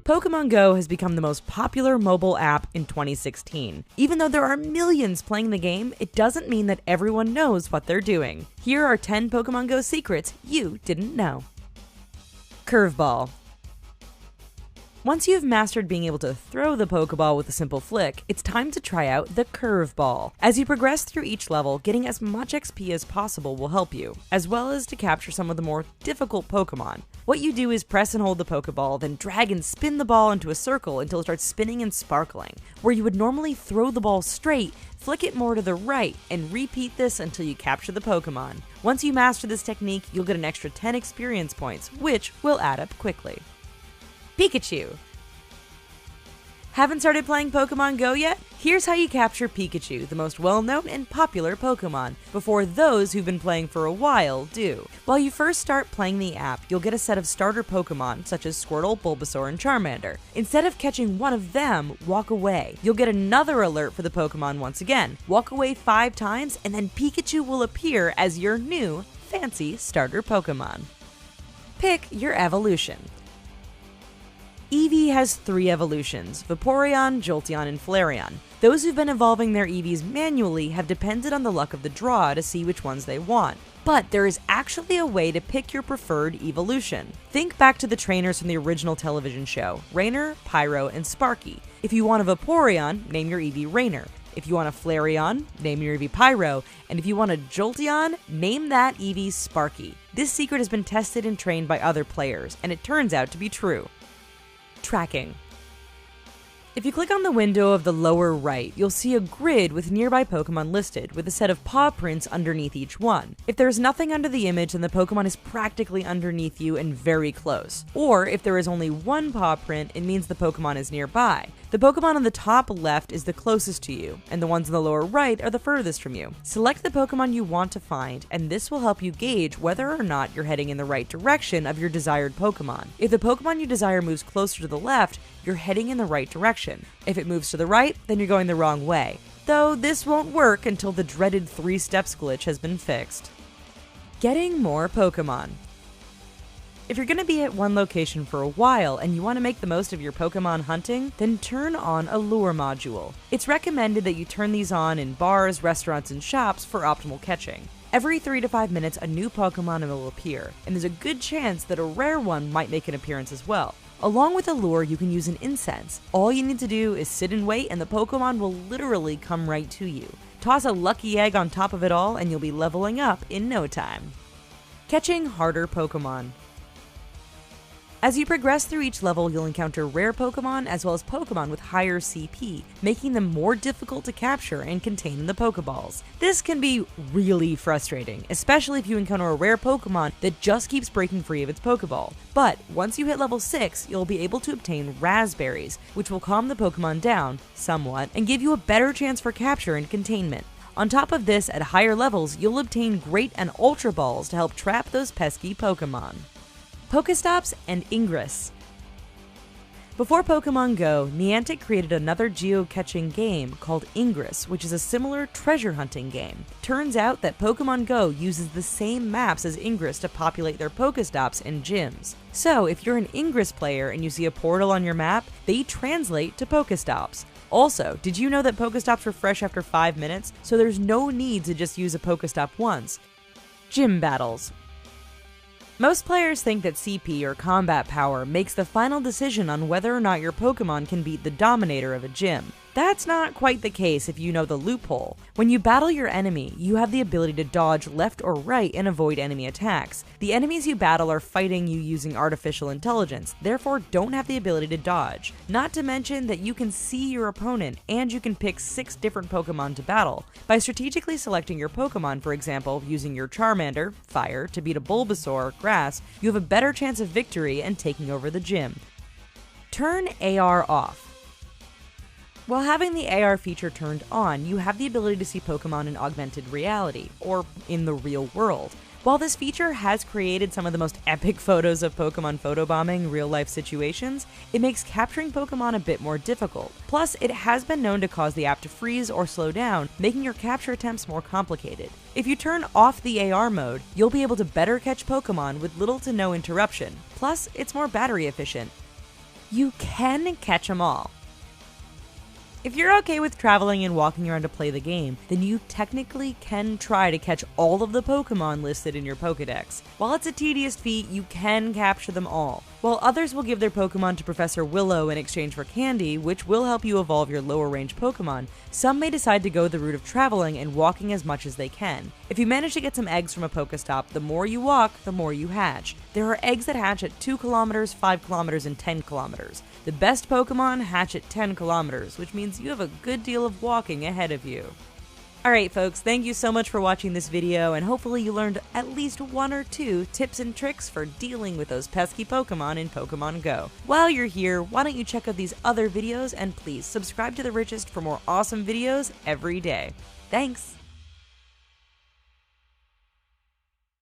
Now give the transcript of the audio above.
Pokemon Go has become the most popular mobile app in 2016. Even though there are millions playing the game, it doesn't mean that everyone knows what they're doing. Here are 10 Pokemon Go secrets you didn't know. Curveball. Once you've mastered being able to throw the Pokeball with a simple flick, it's time to try out the Curveball. As you progress through each level, getting as much XP as possible will help you, as well as to capture some of the more difficult Pokemon. What you do is press and hold the Pokeball, then drag and spin the ball into a circle until it starts spinning and sparkling. Where you would normally throw the ball straight, flick it more to the right, and repeat this until you capture the Pokemon. Once you master this technique, you'll get an extra 10 experience points, which will add up quickly. Pikachu. Haven't started playing Pokemon Go yet? Here's how you capture Pikachu, the most well-known and popular Pokemon, before those who've been playing for a while do. While you first start playing the app, you'll get a set of starter Pokemon, such as Squirtle, Bulbasaur, and Charmander. Instead of catching one of them, walk away. You'll get another alert for the Pokemon once again. Walk away 5 times, and then Pikachu will appear as your new, fancy starter Pokemon. Pick your evolution. Eevee has 3 evolutions: Vaporeon, Jolteon, and Flareon. Those who've been evolving their Eevees manually have depended on the luck of the draw to see which ones they want. But there is actually a way to pick your preferred evolution. Think back to the trainers from the original television show: Rainer, Pyro, and Sparky. If you want a Vaporeon, name your Eevee Rainer. If you want a Flareon, name your Eevee Pyro. And if you want a Jolteon, name that Eevee Sparky. This secret has been tested and trained by other players, and it turns out to be true. Tracking. If you click on the window of the lower right, you'll see a grid with nearby Pokemon listed, with a set of paw prints underneath each one. If there is nothing under the image, then the Pokemon is practically underneath you and very close. Or if there is only one paw print, it means the Pokemon is nearby. The Pokemon on the top left is the closest to you, and the ones on the lower right are the furthest from you. Select the Pokemon you want to find, and this will help you gauge whether or not you're heading in the right direction of your desired Pokemon. If the Pokemon you desire moves closer to the left, you're heading in the right direction. If it moves to the right, then you're going the wrong way. Though this won't work until the dreaded 3 steps glitch has been fixed. Getting more Pokemon. If you're going to be at one location for a while and you want to make the most of your Pokemon hunting, then turn on a lure module. It's recommended that you turn these on in bars, restaurants, and shops for optimal catching. Every 3 to 5 minutes, a new Pokemon will appear, and there's a good chance that a rare one might make an appearance as well. Along with a lure, you can use an incense. All you need to do is sit and wait, and the Pokemon will literally come right to you. Toss a lucky egg on top of it all, and you'll be leveling up in no time. Catching harder Pokemon. As you progress through each level, you'll encounter rare Pokemon as well as Pokemon with higher CP, making them more difficult to capture and contain in the Pokeballs. This can be really frustrating, especially if you encounter a rare Pokemon that just keeps breaking free of its Pokeball. But once you hit level 6, you'll be able to obtain Raspberries, which will calm the Pokemon down somewhat and give you a better chance for capture and containment. On top of this, at higher levels, you'll obtain Great and Ultra Balls to help trap those pesky Pokemon. Pokestops and Ingress. Before Pokemon Go, Niantic created another geocaching game called Ingress, which is a similar treasure hunting game. Turns out that Pokemon Go uses the same maps as Ingress to populate their Pokestops and gyms. So if you're an Ingress player and you see a portal on your map, they translate to Pokestops. Also, did you know that Pokestops refresh after 5 minutes, so there's no need to just use a Pokestop once? Gym battles. Most players think that CP or combat power makes the final decision on whether or not your Pokemon can beat the Dominator of a gym. That's not quite the case if you know the loophole. When you battle your enemy, you have the ability to dodge left or right and avoid enemy attacks. The enemies you battle are fighting you using artificial intelligence, therefore don't have the ability to dodge. Not to mention that you can see your opponent and you can pick 6 different Pokemon to battle. By strategically selecting your Pokemon, for example, using your Charmander, Fire, to beat a Bulbasaur, Grass, you have a better chance of victory and taking over the gym. Turn AR off. While having the AR feature turned on, you have the ability to see Pokemon in augmented reality, or in the real world. While this feature has created some of the most epic photos of Pokemon photobombing real-life situations, it makes capturing Pokemon a bit more difficult. Plus, it has been known to cause the app to freeze or slow down, making your capture attempts more complicated. If you turn off the AR mode, you'll be able to better catch Pokemon with little to no interruption. Plus, it's more battery efficient. you can catch them all. If you're okay with traveling and walking around to play the game, then you technically can try to catch all of the Pokemon listed in your Pokedex. While it's a tedious feat, you can capture them all. While others will give their Pokemon to Professor Willow in exchange for candy, which will help you evolve your lower range Pokemon, some may decide to go the route of traveling and walking as much as they can. If you manage to get some eggs from a Pokestop, the more you walk, the more you hatch. There are eggs that hatch at 2 kilometers, 5 kilometers, and 10 kilometers. The best Pokemon hatch at 10 kilometers, which means you have a good deal of walking ahead of you. Alright folks, thank you so much for watching this video, and hopefully you learned at least 1 or 2 tips and tricks for dealing with those pesky Pokemon in Pokemon Go. While you're here, why don't you check out these other videos, and please subscribe to The Richest for more awesome videos every day. Thanks!